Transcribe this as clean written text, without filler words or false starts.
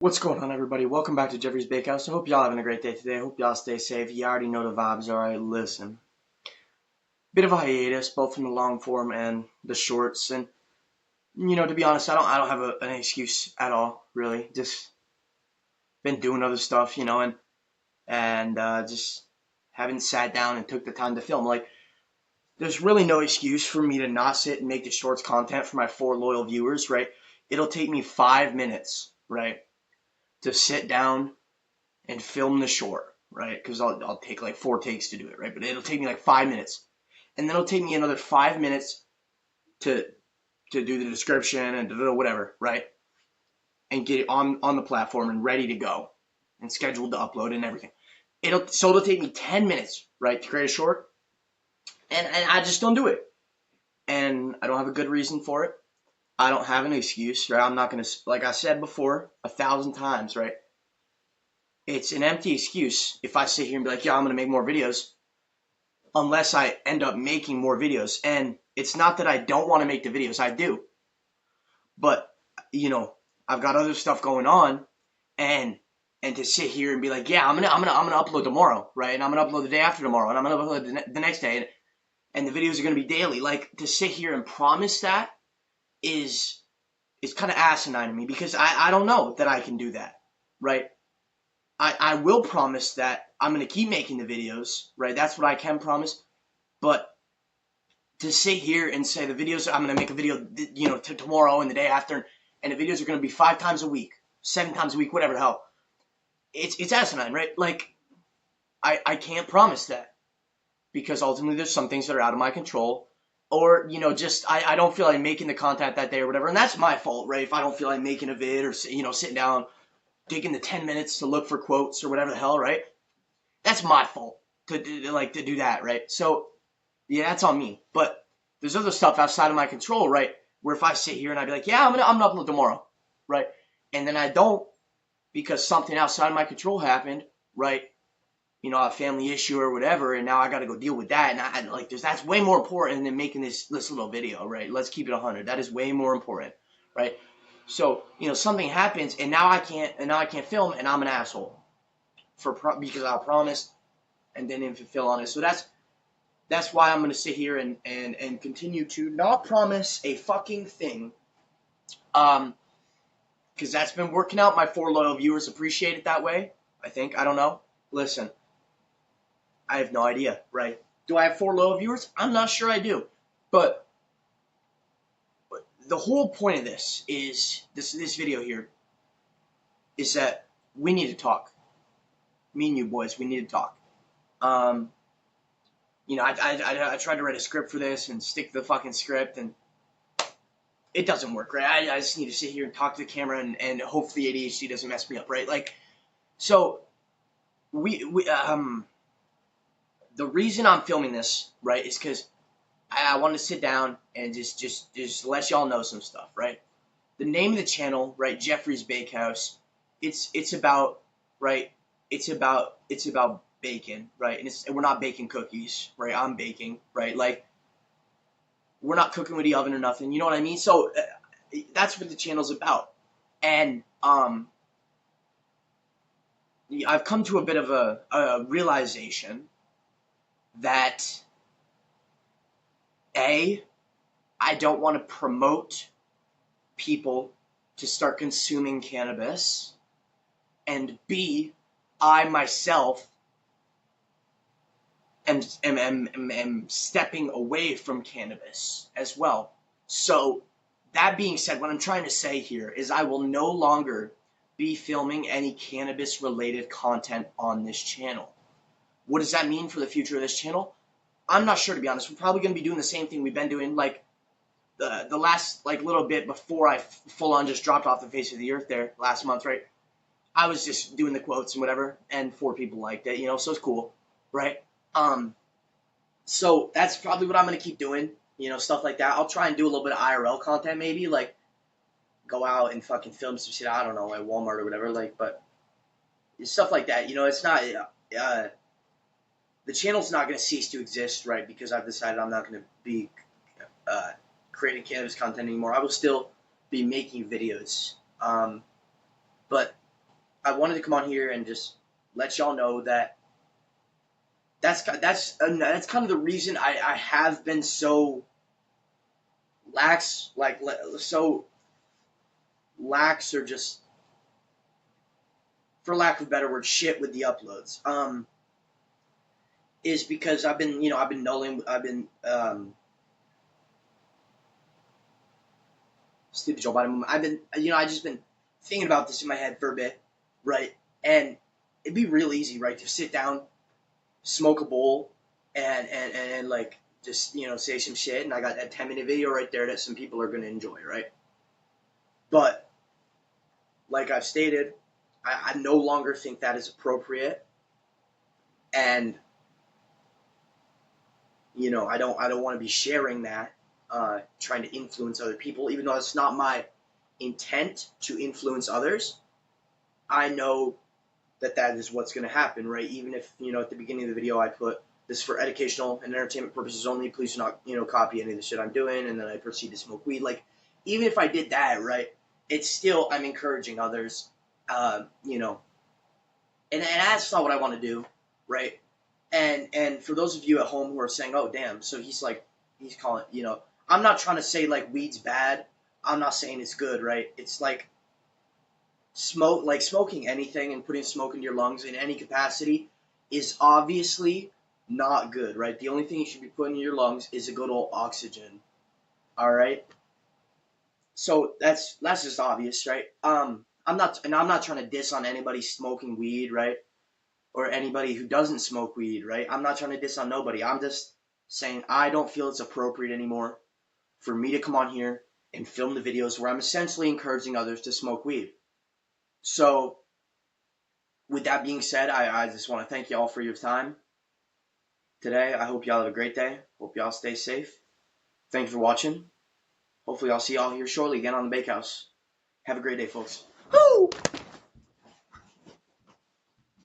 What's going on, everybody? Welcome back to Jeffrey's Bakehouse. I hope y'all having a great day today. I hope y'all stay safe. You already know the vibes. Alright, listen. Bit of a hiatus, both in the long form and the shorts. And, to be honest, I don't have an excuse at all, really. Just been doing other stuff, and just haven't sat down and took the time to film. Like, there's really no excuse for me to not sit and make the shorts content for my 4 loyal viewers, right? It'll take me 5 minutes, right, to sit down and film the short, right? Because I'll take like 4 takes to do it, right? But it'll take me like 5 minutes, and then it'll take me another 5 minutes to do the description and whatever, right? And get it on the platform and ready to go, and scheduled to upload and everything. It'll take me 10 minutes, right, to create a short, and I just don't do it, and I don't have a good reason for it. I don't have an excuse, right? I'm not gonna, like I said before 1,000 times, right? It's an empty excuse if I sit here and be like, yeah, I'm going to make more videos, unless I end up making more videos. And it's not that I don't want to make the videos. I do. But, I've got other stuff going on, and to sit here and be like, yeah, I'm going to upload tomorrow, right? And I'm going to upload the day after tomorrow, and I'm going to upload the next day, and the videos are going to be daily. Like, to sit here and promise that is kind of asinine to me, because I don't know that I can do that, right? I will promise that I'm going to keep making the videos, right? That's what I can promise. But to sit here and say the videos, I'm going to make a video, tomorrow and the day after, and the videos are going to be 5 times a week, 7 times a week, whatever the hell. It's asinine, right? Like, I can't promise that, because ultimately there's some things that are out of my control. Or, just I don't feel like making the content that day or whatever. And that's my fault, right? If I don't feel like making a vid, or, sitting down, taking the 10 minutes to look for quotes or whatever the hell, right? That's my fault to do that, right? So, yeah, that's on me. But there's other stuff outside of my control, right? Where if I sit here and I'd be like, yeah, I'm gonna upload tomorrow, right? And then I don't, because something outside of my control happened, right? A family issue or whatever, and now I got to go deal with that. And that's way more important than making this little video, right? Let's keep it 100. That is way more important, right? So, something happens, and now I can't film, and I'm an asshole because I promised and didn't fulfill on it. So that's why I'm gonna sit here and continue to not promise a fucking thing. Because that's been working out. My 4 loyal viewers appreciate it that way, I think. I don't know. Listen, I have no idea, right? Do I have 4 loyal viewers? I'm not sure I do. But the whole point of this is, this video here, is that we need to talk. Me and you boys, we need to talk. I tried to write a script for this and stick to the fucking script, and it doesn't work, right? I just need to sit here and talk to the camera, and hope the ADHD doesn't mess me up, right? Like, so the reason I'm filming this, right, is because I want to sit down and just let y'all know some stuff, right? The name of the channel, right, Jeffrey's Bakehouse, it's about, right, it's about bacon, right? And we're not baking cookies, right? I'm baking, right? Like, we're not cooking with the oven or nothing, you know what I mean? So that's what the channel's about. And I've come to a bit of a realization that I don't want to promote people to start consuming cannabis, and B, I myself am stepping away from cannabis as well. So, that being said, what I'm trying to say here is I will no longer be filming any cannabis-related content on this channel. What does that mean for the future of this channel? I'm not sure, to be honest. We're probably going to be doing the same thing we've been doing, like, the last, like, little bit before I full-on just dropped off the face of the earth there last month, right? I was just doing the quotes and whatever, and 4 people liked it, so it's cool, right? So that's probably what I'm going to keep doing, stuff like that. I'll try and do a little bit of IRL content, maybe, like, go out and fucking film some shit, I don't know, at Walmart or whatever, like, but stuff like that, it's not, the channel's not going to cease to exist, right, because I've decided I'm not going to be creating cannabis content anymore. I will still be making videos, but I wanted to come on here and just let y'all know that that's kind of the reason I have been so lax, like so lax, or just, for lack of a better word, shit with the uploads. Is because I've been nulling, stupid Joe Biden movement. I just been thinking about this in my head for a bit, right? And it'd be real easy, right, to sit down, smoke a bowl, and like just say some shit, and I got that 10-minute video right there that some people are gonna enjoy, right? But like I've stated, I no longer think that is appropriate, and I don't want to be sharing that, trying to influence other people, even though it's not my intent to influence others. I know that is what's going to happen, right? Even if at the beginning of the video I put this is for educational and entertainment purposes only. Please do not copy any of the shit I'm doing, and then I proceed to smoke weed. Like, even if I did that, right, it's still, I'm encouraging others, and that's not what I want to do, right? And for those of you at home who are saying, "Oh, damn," so he's calling, I'm not trying to say like weed's bad. I'm not saying it's good, right? It's like smoking anything and putting smoke into your lungs in any capacity is obviously not good, right? The only thing you should be putting in your lungs is a good old oxygen. All right. So that's just obvious, right? I'm not trying to diss on anybody smoking weed, right? Or anybody who doesn't smoke weed, right? I'm not trying to diss on nobody. I'm just saying I don't feel it's appropriate anymore for me to come on here and film the videos where I'm essentially encouraging others to smoke weed. So, with that being said, I just want to thank y'all for your time today. I hope y'all have a great day. Hope y'all stay safe. Thank you for watching. Hopefully, I'll see y'all here shortly again on the Bakehouse. Have a great day, folks. Woo!